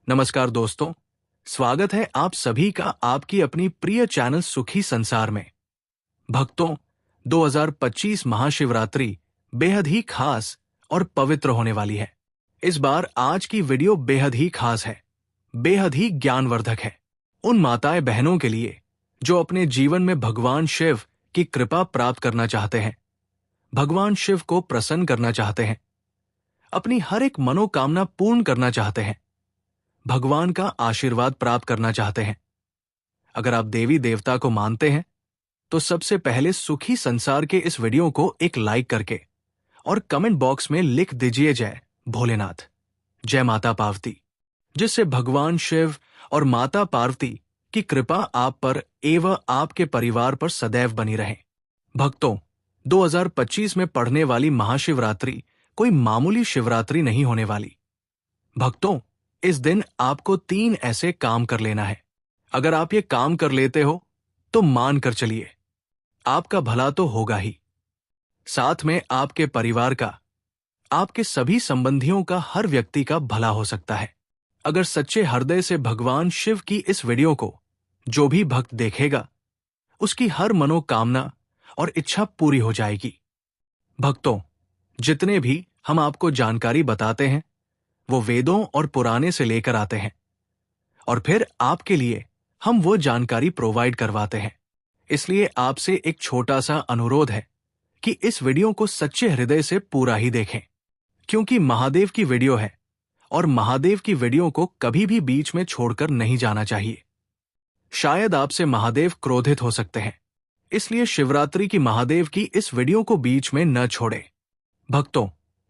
नमस्कार दोस्तों, स्वागत है आप सभी का आपकी अपनी प्रिय चैनल सुखी संसार में। भक्तों, 2025 महाशिवरात्रि बेहद ही खास और पवित्र होने वाली है। इस बार आज की वीडियो बेहद ही खास है, बेहद ही ज्ञानवर्धक है। उन माताएं बहनों के लिए जो अपने जीवन में भगवान शिव की कृपा प्राप्त करना चाहते हैं, भगवान शिव को प्रसन्न करना चाहते हैं, अपनी हर एक मनोकामना पूर्ण करना चाहते हैं, भगवान का आशीर्वाद प्राप्त करना चाहते हैं। अगर आप देवी देवता को मानते हैं तो सबसे पहले सुखी संसार के इस वीडियो को एक लाइक करके और कमेंट बॉक्स में लिख दीजिए जय भोलेनाथ, जय माता पार्वती, जिससे भगवान शिव और माता पार्वती की कृपा आप पर एवं आपके परिवार पर सदैव बनी रहे। भक्तों, 2025 में पड़ने वाली महाशिवरात्रि कोई मामूली शिवरात्रि नहीं होने वाली। भक्तों, इस दिन आपको 3 ऐसे काम कर लेना है। अगर आप ये काम कर लेते हो तो मान कर चलिए, आपका भला तो होगा ही, साथ में आपके परिवार का, आपके सभी संबंधियों का, हर व्यक्ति का भला हो सकता है। अगर सच्चे हृदय से भगवान शिव की इस वीडियो को जो भी भक्त देखेगा, उसकी हर मनोकामना और इच्छा पूरी हो जाएगी। भक्तों, जितने भी हम आपको जानकारी बताते हैं वो वेदों और पुराने से लेकर आते हैं और फिर आपके लिए हम वो जानकारी प्रोवाइड करवाते हैं। इसलिए आपसे एक छोटा सा अनुरोध है कि इस वीडियो को सच्चे हृदय से पूरा ही देखें, क्योंकि महादेव की वीडियो है और महादेव की वीडियो को कभी भी बीच में छोड़कर नहीं जाना चाहिए। शायद आपसे महादेव क्रोधित हो सकते हैं, इसलिए शिवरात्रि की महादेव की इस वीडियो को बीच में न छोड़ें। भक्तों,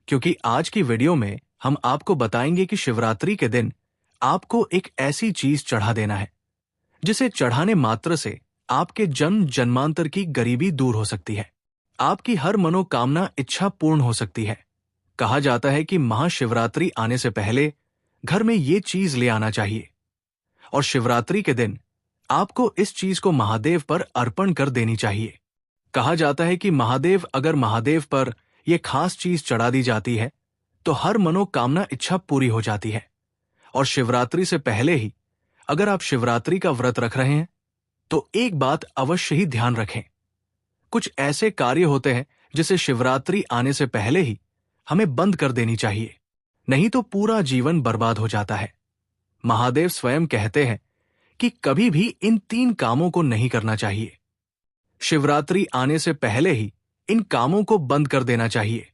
क्योंकि आज की वीडियो में हम आपको बताएंगे कि शिवरात्रि के दिन आपको एक ऐसी चीज चढ़ा देना है जिसे चढ़ाने मात्र से आपके जन्म जन्मांतर की गरीबी दूर हो सकती है, आपकी हर मनोकामना इच्छा पूर्ण हो सकती है। कहा जाता है कि महाशिवरात्रि आने से पहले घर में ये चीज ले आना चाहिए और शिवरात्रि के दिन आपको इस चीज को महादेव पर अर्पण कर देनी चाहिए। कहा जाता है कि अगर महादेव पर यह खास चीज चढ़ा दी जाती है तो हर मनोकामना इच्छा पूरी हो जाती है। और शिवरात्रि से पहले ही अगर आप शिवरात्रि का व्रत रख रहे हैं तो एक बात अवश्य ही ध्यान रखें, कुछ ऐसे कार्य होते हैं जिसे शिवरात्रि आने से पहले ही हमें बंद कर देनी चाहिए, नहीं तो पूरा जीवन बर्बाद हो जाता है। महादेव स्वयं कहते हैं कि कभी भी इन 3 कामों को नहीं करना चाहिए। शिवरात्रि आने से पहले ही इन कामों को बंद कर देना चाहिए।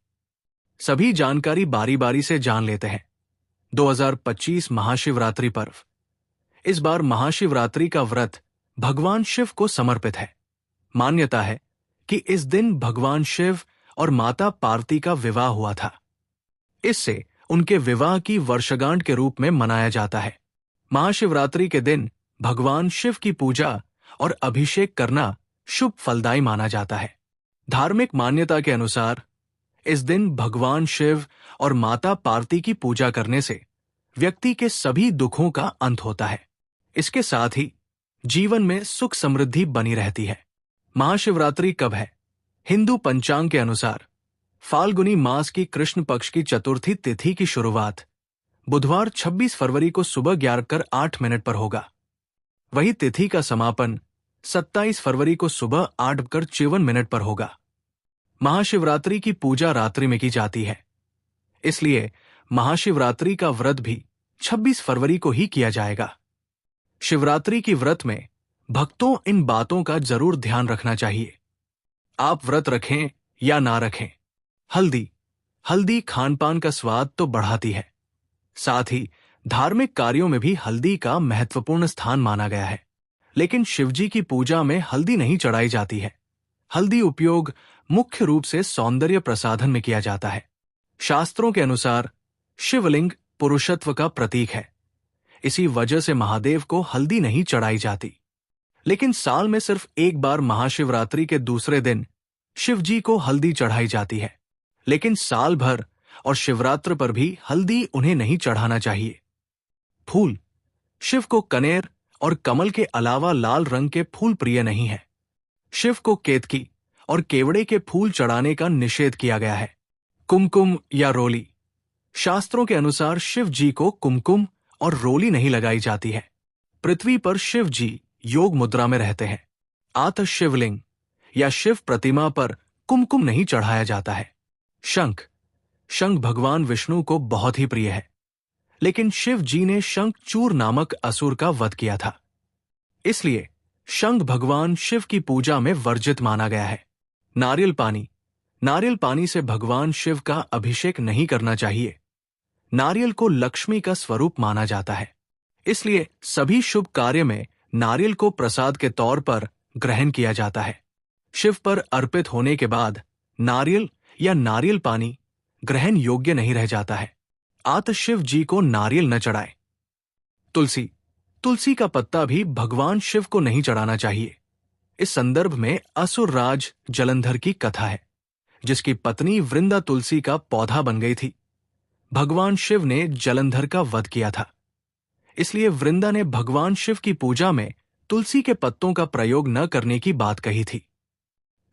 सभी जानकारी बारी बारी से जान लेते हैं। 2025 महाशिवरात्रि पर्व। इस बार महाशिवरात्रि का व्रत भगवान शिव को समर्पित है। मान्यता है कि इस दिन भगवान शिव और माता पार्वती का विवाह हुआ था। इससे उनके विवाह की वर्षगांठ के रूप में मनाया जाता है। महाशिवरात्रि के दिन भगवान शिव की पूजा और अभिषेक करना शुभ फलदायी माना जाता है। धार्मिक मान्यता के अनुसार इस दिन भगवान शिव और माता पार्वती की पूजा करने से व्यक्ति के सभी दुखों का अंत होता है। इसके साथ ही जीवन में सुख समृद्धि बनी रहती है। महाशिवरात्रि कब है? हिंदू पंचांग के अनुसार फाल्गुनी मास की कृष्ण पक्ष की चतुर्थी तिथि की शुरुआत बुधवार 26 फरवरी को सुबह 11:08 पर होगा। वही तिथि का समापन 27 फरवरी को सुबह 8:54 पर होगा। महाशिवरात्रि की पूजा रात्रि में की जाती है, इसलिए महाशिवरात्रि का व्रत भी 26 फरवरी को ही किया जाएगा। शिवरात्रि की व्रत में भक्तों इन बातों का जरूर ध्यान रखना चाहिए। आप व्रत रखें या ना रखें, हल्दी खान पान का स्वाद तो बढ़ाती है, साथ ही धार्मिक कार्यों में भी हल्दी का महत्वपूर्ण स्थान माना गया है। लेकिन शिवजी की पूजा में हल्दी नहीं चढ़ाई जाती है। हल्दी उपयोग मुख्य रूप से सौंदर्य प्रसाधन में किया जाता है। शास्त्रों के अनुसार शिवलिंग पुरुषत्व का प्रतीक है, इसी वजह से महादेव को हल्दी नहीं चढ़ाई जाती। लेकिन साल में सिर्फ एक बार महाशिवरात्रि के दूसरे दिन शिवजी को हल्दी चढ़ाई जाती है, लेकिन साल भर और शिवरात्रि पर भी हल्दी उन्हें नहीं चढ़ाना चाहिए। फूल। शिव को कनेर और कमल के अलावा लाल रंग के फूल प्रिय नहीं है। शिव को केतकी और केवड़े के फूल चढ़ाने का निषेध किया गया है। कुमकुम या रोली। शास्त्रों के अनुसार शिव जी को कुमकुम और रोली नहीं लगाई जाती है। पृथ्वी पर शिव जी योग मुद्रा में रहते हैं। आतः शिवलिंग या शिव प्रतिमा पर कुमकुम नहीं चढ़ाया जाता है। शंख शंख भगवान विष्णु को बहुत ही प्रिय है, लेकिन शिव जी ने शंखचूर नामक असुर का वध किया था, इसलिए शंख भगवान शिव की पूजा में वर्जित माना गया है। नारियल पानी से भगवान शिव का अभिषेक नहीं करना चाहिए। नारियल को लक्ष्मी का स्वरूप माना जाता है, इसलिए सभी शुभ कार्य में नारियल को प्रसाद के तौर पर ग्रहण किया जाता है। शिव पर अर्पित होने के बाद नारियल या नारियल पानी ग्रहण योग्य नहीं रह जाता है। आतः शिव जी को नारियल न चढ़ाए। तुलसी का पत्ता भी भगवान शिव को नहीं चढ़ाना चाहिए। इस संदर्भ में असुर राज जलंधर की कथा है, जिसकी पत्नी वृंदा तुलसी का पौधा बन गई थी। भगवान शिव ने जलंधर का वध किया था, इसलिए वृंदा ने भगवान शिव की पूजा में तुलसी के पत्तों का प्रयोग न करने की बात कही थी।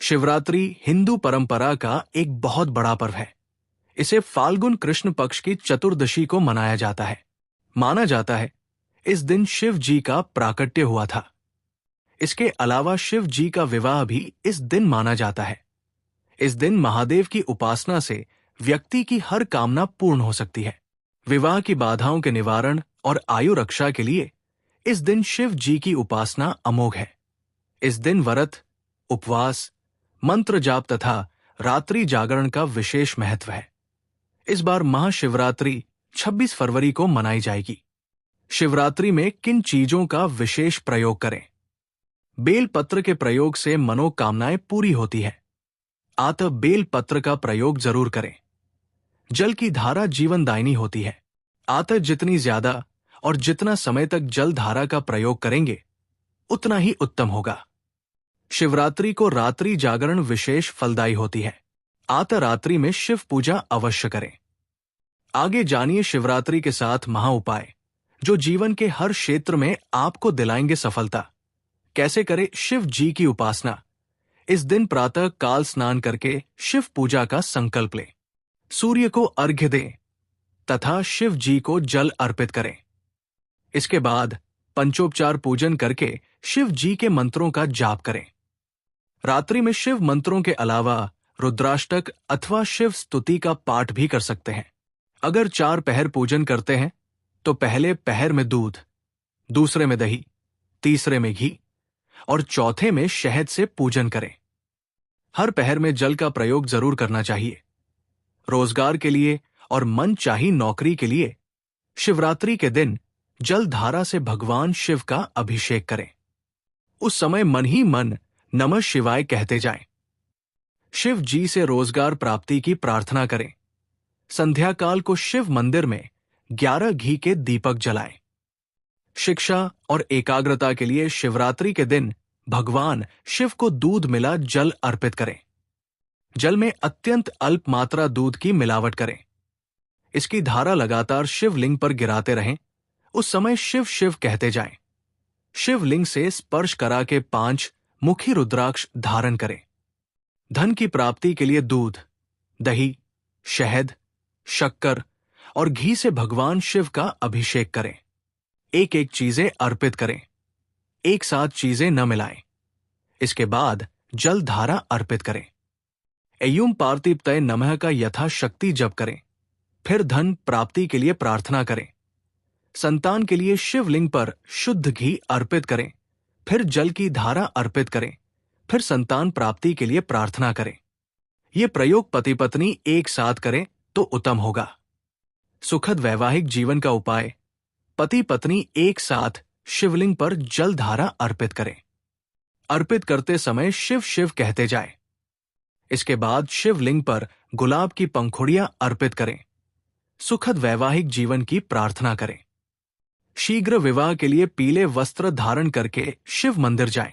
शिवरात्रि हिंदू परंपरा का एक बहुत बड़ा पर्व है। इसे फाल्गुन कृष्ण पक्ष की चतुर्दशी को मनाया जाता है। माना जाता है इस दिन शिव जी का प्राकट्य हुआ था। इसके अलावा शिव जी का विवाह भी इस दिन माना जाता है। इस दिन महादेव की उपासना से व्यक्ति की हर कामना पूर्ण हो सकती है। विवाह की बाधाओं के निवारण और आयु रक्षा के लिए इस दिन शिव जी की उपासना अमोघ है। इस दिन व्रत, उपवास, मंत्र जाप तथा रात्रि जागरण का विशेष महत्व है। इस बार महाशिवरात्रि 26 फरवरी को मनाई जाएगी। शिवरात्रि में किन चीजों का विशेष प्रयोग करें? बेल पत्र के प्रयोग से मनोकामनाएं पूरी होती है, अतः बेल पत्र का प्रयोग जरूर करें। जल की धारा जीवनदायिनी होती है, अतः जितनी ज्यादा और जितना समय तक जल धारा का प्रयोग करेंगे उतना ही उत्तम होगा। शिवरात्रि को रात्रि जागरण विशेष फलदायी होती है, अतः रात्रि में शिव पूजा अवश्य करें। आगे जानिए शिवरात्रि के साथ महाउपाय जो जीवन के हर क्षेत्र में आपको दिलाएंगे सफलता। कैसे करें शिव जी की उपासना? इस दिन प्रातः काल स्नान करके शिव पूजा का संकल्प लें। सूर्य को अर्घ्य दें तथा शिव जी को जल अर्पित करें। इसके बाद पंचोपचार पूजन करके शिव जी के मंत्रों का जाप करें। रात्रि में शिव मंत्रों के अलावा रुद्राष्टक अथवा शिव स्तुति का पाठ भी कर सकते हैं। अगर 4 पहर पूजन करते हैं तो पहले पहर में दूध, दूसरे में दही, तीसरे में घी और चौथे में शहद से पूजन करें। हर पहर में जल का प्रयोग जरूर करना चाहिए। रोजगार के लिए और मनचाही नौकरी के लिए शिवरात्रि के दिन जल धारा से भगवान शिव का अभिषेक करें। उस समय मन ही मन नमः शिवाय कहते जाएं। शिव जी से रोजगार प्राप्ति की प्रार्थना करें। संध्या काल को शिव मंदिर में 11 घी के दीपक जलाएं। शिक्षा और एकाग्रता के लिए शिवरात्रि के दिन भगवान शिव को दूध मिला जल अर्पित करें। जल में अत्यंत अल्प मात्रा दूध की मिलावट करें। इसकी धारा लगातार शिवलिंग पर गिराते रहें। उस समय शिव शिव कहते जाएं। शिवलिंग से स्पर्श करा के 5 मुखी रुद्राक्ष धारण करें। धन की प्राप्ति के लिए दूध, दही, शहद, शक्कर और घी से भगवान शिव का अभिषेक करें। एक एक चीजें अर्पित करें, एक साथ चीजें न मिलाएं। इसके बाद जल धारा अर्पित करें। एयुम पार्थिव नमः का यथाशक्ति जप करें। फिर धन प्राप्ति के लिए प्रार्थना करें। संतान के लिए शिवलिंग पर शुद्ध घी अर्पित करें। फिर जल की धारा अर्पित करें। फिर संतान प्राप्ति के लिए प्रार्थना करें। ये प्रयोग पति पत्नी एक साथ करें तो उत्तम होगा। सुखद वैवाहिक जीवन का उपाय: पति पत्नी एक साथ शिवलिंग पर जल धारा अर्पित करें। अर्पित करते समय शिव शिव कहते जाएं। इसके बाद शिवलिंग पर गुलाब की पंखुड़ियां अर्पित करें। सुखद वैवाहिक जीवन की प्रार्थना करें। शीघ्र विवाह के लिए पीले वस्त्र धारण करके शिव मंदिर जाएं।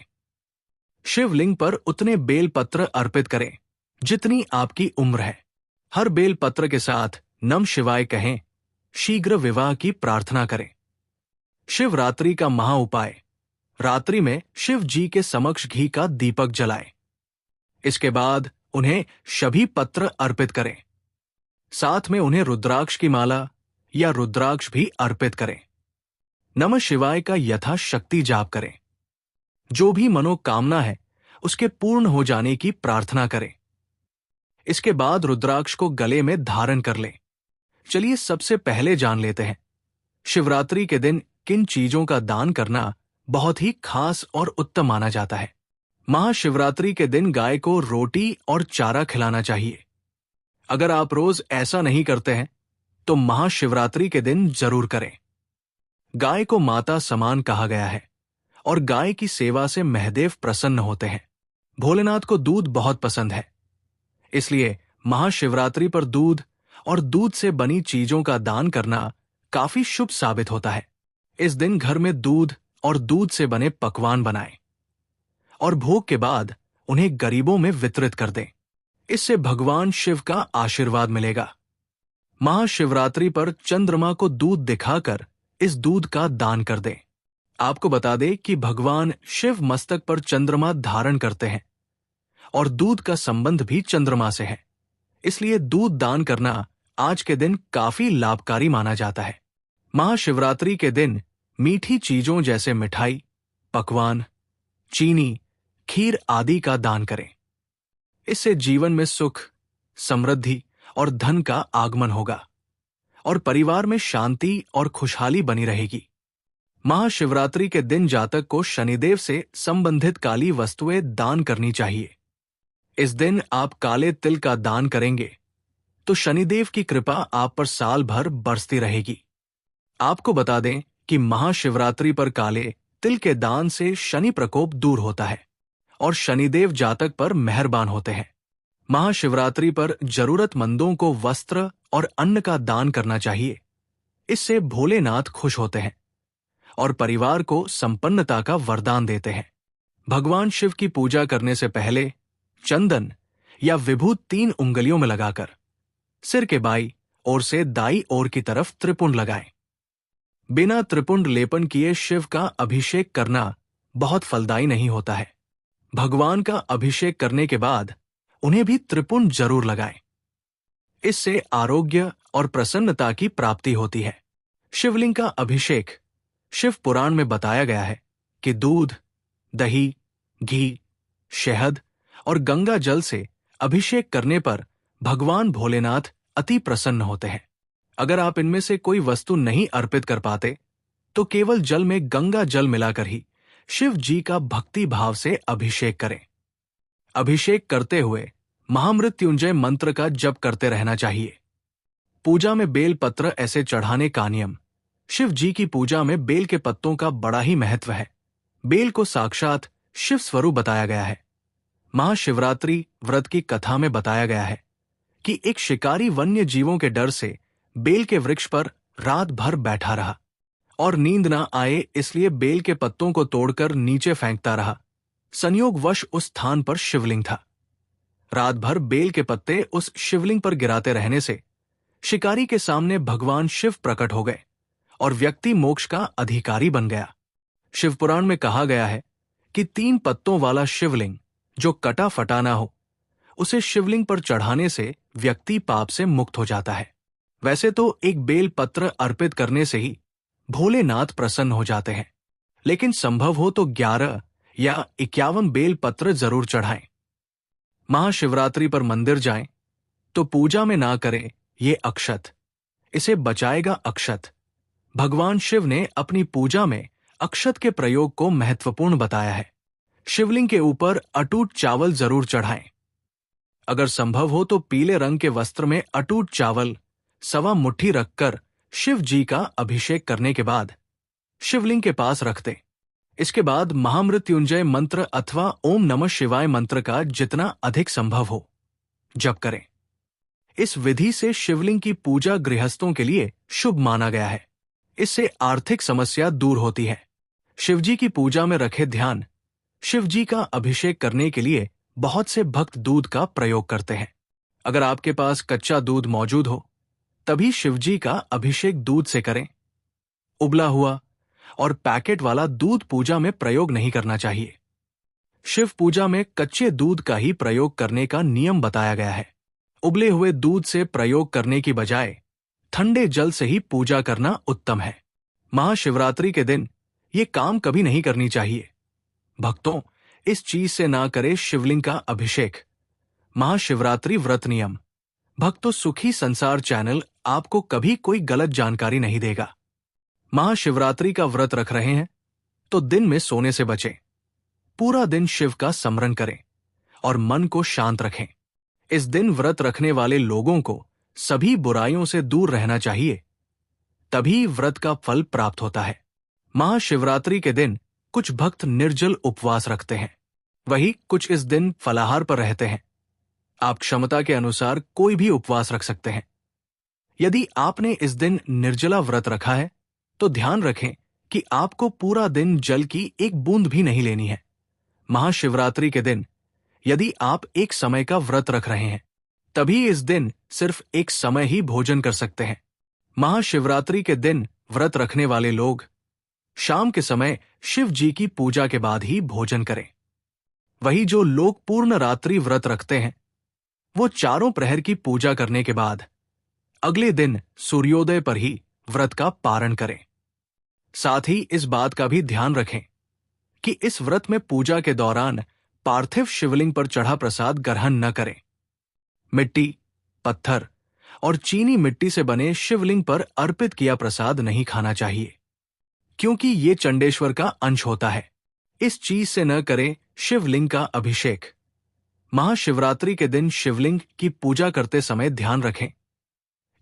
शिवलिंग पर उतने बेल पत्र अर्पित करें जितनी आपकी उम्र है। हर बेल पत्र के साथ नम शिवाय कहें। शीघ्र विवाह की प्रार्थना करें। शिवरात्रि का महाउपाय: रात्रि में शिव जी के समक्ष घी का दीपक जलाएं। इसके बाद उन्हें शभी पत्र अर्पित करें। साथ में उन्हें रुद्राक्ष की माला या रुद्राक्ष भी अर्पित करें। नमः शिवाय का यथाशक्ति जाप करें। जो भी मनोकामना है उसके पूर्ण हो जाने की प्रार्थना करें। इसके बाद रुद्राक्ष को गले में धारण कर लें। चलिए सबसे पहले जान लेते हैं शिवरात्रि के दिन किन चीजों का दान करना बहुत ही खास और उत्तम माना जाता है। महाशिवरात्रि के दिन गाय को रोटी और चारा खिलाना चाहिए। अगर आप रोज ऐसा नहीं करते हैं तो महाशिवरात्रि के दिन जरूर करें। गाय को माता समान कहा गया है और गाय की सेवा से महादेव प्रसन्न होते हैं। भोलेनाथ को दूध बहुत पसंद है, इसलिए महाशिवरात्रि पर दूध और दूध से बनी चीजों का दान करना काफी शुभ साबित होता है। इस दिन घर में दूध और दूध से बने पकवान बनाएं और भोग के बाद उन्हें गरीबों में वितरित कर दें। इससे भगवान शिव का आशीर्वाद मिलेगा। महाशिवरात्रि पर चंद्रमा को दूध दिखाकर इस दूध का दान कर दें। आपको बता दें कि भगवान शिव मस्तक पर चंद्रमा धारण करते हैं और दूध का संबंध भी चंद्रमा से है, इसलिए दूध दान करना आज के दिन काफी लाभकारी माना जाता है। महाशिवरात्रि के दिन मीठी चीजों जैसे मिठाई, पकवान, चीनी, खीर आदि का दान करें। इससे जीवन में सुख, समृद्धि और धन का आगमन होगा और परिवार में शांति और खुशहाली बनी रहेगी। महाशिवरात्रि के दिन जातक को शनिदेव से संबंधित काली वस्तुएं दान करनी चाहिए। इस दिन आप काले तिल का दान करेंगे तो शनिदेव की कृपा आप पर साल भर बरसती रहेगी। आपको बता दें कि महाशिवरात्रि पर काले तिल के दान से शनि प्रकोप दूर होता है और शनिदेव जातक पर मेहरबान होते हैं। महाशिवरात्रि पर जरूरतमंदों को वस्त्र और अन्न का दान करना चाहिए। इससे भोलेनाथ खुश होते हैं और परिवार को संपन्नता का वरदान देते हैं। भगवान शिव की पूजा करने से पहले चंदन या विभूत 3 उंगलियों में लगाकर सिर के बाईं ओर से दाईं ओर की तरफ त्रिपुंड लगाएं। बिना त्रिपुंड लेपन किए शिव का अभिषेक करना बहुत फलदायी नहीं होता है। भगवान का अभिषेक करने के बाद उन्हें भी त्रिपुंड जरूर लगाएं। इससे आरोग्य और प्रसन्नता की प्राप्ति होती है। शिवलिंग का अभिषेक शिव पुराण में बताया गया है कि दूध, दही, घी, शहद और गंगा जल से अभिषेक करने पर भगवान भोलेनाथ अति प्रसन्न होते हैं। अगर आप इनमें से कोई वस्तु नहीं अर्पित कर पाते तो केवल जल में गंगा जल मिलाकर ही शिव जी का भक्ति भाव से अभिषेक करें। अभिषेक करते हुए महामृत्युंजय मंत्र का जप करते रहना चाहिए। पूजा में बेल पत्र ऐसे चढ़ाने का नियम। शिव जी की पूजा में बेल के पत्तों का बड़ा ही महत्व है। बेल को साक्षात शिव स्वरूप बताया गया है। महाशिवरात्रि व्रत की कथा में बताया गया है कि एक शिकारी वन्य जीवों के डर से बेल के वृक्ष पर रात भर बैठा रहा और नींद ना आए इसलिए बेल के पत्तों को तोड़कर नीचे फेंकता रहा। संयोगवश उस स्थान पर शिवलिंग था। रात भर बेल के पत्ते उस शिवलिंग पर गिराते रहने से शिकारी के सामने भगवान शिव प्रकट हो गए और व्यक्ति मोक्ष का अधिकारी बन गया। शिव पुराण में कहा गया है कि 3 पत्तों वाला शिवलिंग जो कटा फटा ना हो, उसे शिवलिंग पर चढ़ाने से व्यक्ति पाप से मुक्त हो जाता है। वैसे तो एक बेल पत्र अर्पित करने से ही भोलेनाथ प्रसन्न हो जाते हैं, लेकिन संभव हो तो 11 या 51 बेल पत्र जरूर चढ़ाएं। महाशिवरात्रि पर मंदिर जाएं तो पूजा में ना करें ये अक्षत, इसे बचाएगा अक्षत। भगवान शिव ने अपनी पूजा में अक्षत के प्रयोग को महत्वपूर्ण बताया है। शिवलिंग के ऊपर अटूट चावल जरूर चढ़ाएं। अगर संभव हो तो पीले रंग के वस्त्र में अटूट चावल 1.25 मुट्ठी रखकर शिव जी का अभिषेक करने के बाद शिवलिंग के पास रख दें। इसके बाद महामृत्युंजय मंत्र अथवा ओम नमः शिवाय मंत्र का जितना अधिक संभव हो जप करें। इस विधि से शिवलिंग की पूजा गृहस्थों के लिए शुभ माना गया है। इससे आर्थिक समस्या दूर होती है। शिवजी की पूजा में रखे ध्यान। शिवजी का अभिषेक करने के लिए बहुत से भक्त दूध का प्रयोग करते हैं। अगर आपके पास कच्चा दूध मौजूद हो तभी शिवजी का अभिषेक दूध से करें। उबला हुआ और पैकेट वाला दूध पूजा में प्रयोग नहीं करना चाहिए। शिव पूजा में कच्चे दूध का ही प्रयोग करने का नियम बताया गया है। उबले हुए दूध से प्रयोग करने की बजाय ठंडे जल से ही पूजा करना उत्तम है। महाशिवरात्रि के दिन ये काम कभी नहीं करनी चाहिए। भक्तों, इस चीज से ना करें शिवलिंग का अभिषेक। महाशिवरात्रि व्रत नियम। भक्तों, सुखी संसार चैनल आपको कभी कोई गलत जानकारी नहीं देगा। महाशिवरात्रि का व्रत रख रहे हैं तो दिन में सोने से बचें। पूरा दिन शिव का स्मरण करें और मन को शांत रखें। इस दिन व्रत रखने वाले लोगों को सभी बुराइयों से दूर रहना चाहिए, तभी व्रत का फल प्राप्त होता है। महाशिवरात्रि के दिन कुछ भक्त निर्जल उपवास रखते हैं, वही कुछ इस दिन फलाहार पर रहते हैं। आप क्षमता के अनुसार कोई भी उपवास रख सकते हैं। यदि आपने इस दिन निर्जला व्रत रखा है तो ध्यान रखें कि आपको पूरा दिन जल की एक बूंद भी नहीं लेनी है। महाशिवरात्रि के दिन यदि आप एक समय का व्रत रख रहे हैं, तभी इस दिन सिर्फ एक समय ही भोजन कर सकते हैं। महाशिवरात्रि के दिन व्रत रखने वाले लोग शाम के समय शिव जी की पूजा के बाद ही भोजन करें। वही जो लोग पूर्ण रात्रि व्रत रखते हैं, वो चारों प्रहर की पूजा करने के बाद अगले दिन सूर्योदय पर ही व्रत का पारण करें। साथ ही इस बात का भी ध्यान रखें कि इस व्रत में पूजा के दौरान पार्थिव शिवलिंग पर चढ़ा प्रसाद ग्रहण न करें। मिट्टी, पत्थर और चीनी मिट्टी से बने शिवलिंग पर अर्पित किया प्रसाद नहीं खाना चाहिए, क्योंकि ये चंडेश्वर का अंश होता है। इस चीज से न करें शिवलिंग का अभिषेक। महाशिवरात्रि के दिन शिवलिंग की पूजा करते समय ध्यान रखें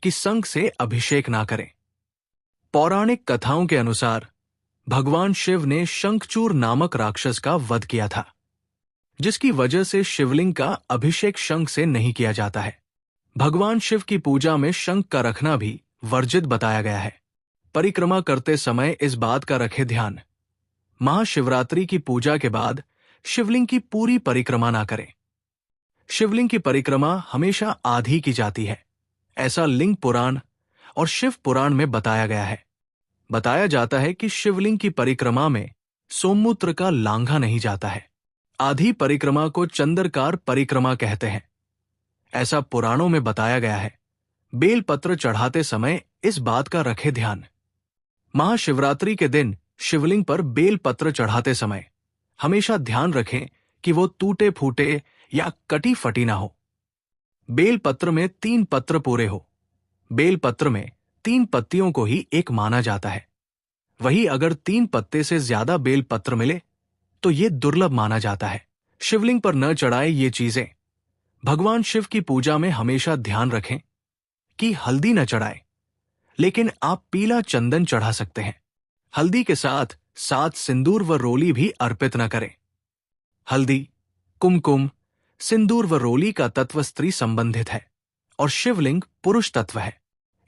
कि शंख से अभिषेक ना करें। पौराणिक कथाओं के अनुसार भगवान शिव ने शंखचूर नामक राक्षस का वध किया था, जिसकी वजह से शिवलिंग का अभिषेक शंख से नहीं किया जाता है। भगवान शिव की पूजा में शंख का रखना भी वर्जित बताया गया है। परिक्रमा करते समय इस बात का रखें ध्यान, महाशिवरात्रि की पूजा के बाद शिवलिंग की पूरी परिक्रमा ना करें। शिवलिंग की परिक्रमा हमेशा आधी की जाती है, ऐसा लिंग पुराण और शिव पुराण में बताया गया है। बताया जाता है कि शिवलिंग की परिक्रमा में सोममूत्र का लांघा नहीं जाता है। आधी परिक्रमा को चंद्रकार परिक्रमा कहते हैं, ऐसा पुराणों में बताया गया है। बेलपत्र चढ़ाते समय इस बात का रखें ध्यान। महाशिवरात्रि के दिन शिवलिंग पर बेलपत्र चढ़ाते समय हमेशा ध्यान रखें कि वो टूटे फूटे या कटी फटी ना हो। बेलपत्र में 3 पत्र पूरे हो। बेलपत्र में 3 पत्तियों को ही एक माना जाता है। वही अगर 3 पत्ते से ज्यादा बेलपत्र मिले तो ये दुर्लभ माना जाता है। शिवलिंग पर न चढ़ाए ये चीजें। भगवान शिव की पूजा में हमेशा ध्यान रखें कि हल्दी न चढ़ाए, लेकिन आप पीला चंदन चढ़ा सकते हैं। हल्दी के साथ 7 सिंदूर व रोली भी अर्पित न करें। हल्दी, कुमकुम, सिंदूर व रोली का तत्व स्त्री संबंधित है और शिवलिंग पुरुष तत्व है।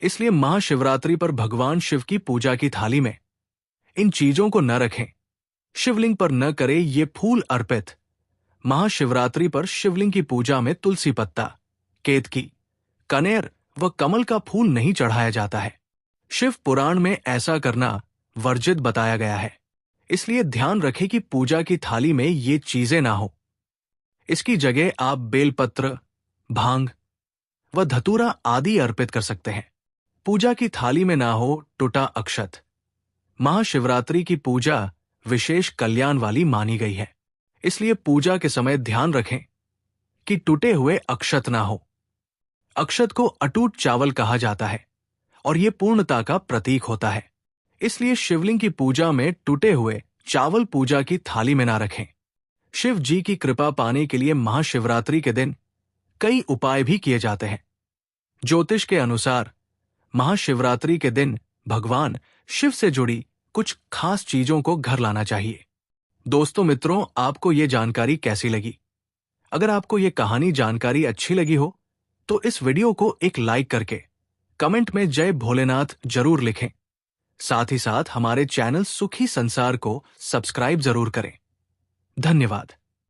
इसलिए महाशिवरात्रि पर भगवान शिव की पूजा की थाली में इन चीजों को न रखें। शिवलिंग पर न करें ये फूल अर्पित। महाशिवरात्रि पर शिवलिंग की पूजा में तुलसी पत्ता, केतकी, कनेर व कमल का फूल नहीं चढ़ाया जाता है। शिव पुराण में ऐसा करना वर्जित बताया गया है। इसलिए ध्यान रखें कि पूजा की थाली में ये चीजें ना हो। इसकी जगह आप बेलपत्र, भांग व धतूरा आदि अर्पित कर सकते हैं। पूजा की थाली में ना हो टूटा अक्षत। महाशिवरात्रि की पूजा विशेष कल्याण वाली मानी गई है, इसलिए पूजा के समय ध्यान रखें कि टूटे हुए अक्षत ना हो। अक्षत को अटूट चावल कहा जाता है और ये पूर्णता का प्रतीक होता है। इसलिए शिवलिंग की पूजा में टूटे हुए चावल पूजा की थाली में ना रखें। शिव जी की कृपा पाने के लिए महाशिवरात्रि के दिन कई उपाय भी किए जाते हैं। ज्योतिष के अनुसार महाशिवरात्रि के दिन भगवान शिव से जुड़ी कुछ खास चीजों को घर लाना चाहिए। दोस्तों मित्रों, आपको ये जानकारी कैसी लगी? अगर आपको ये कहानी जानकारी अच्छी लगी हो तो इस वीडियो को एक लाइक करके कमेंट में जय भोलेनाथ जरूर लिखें। साथ ही साथ हमारे चैनल सुखी संसार को सब्सक्राइब जरूर करें। धन्यवाद।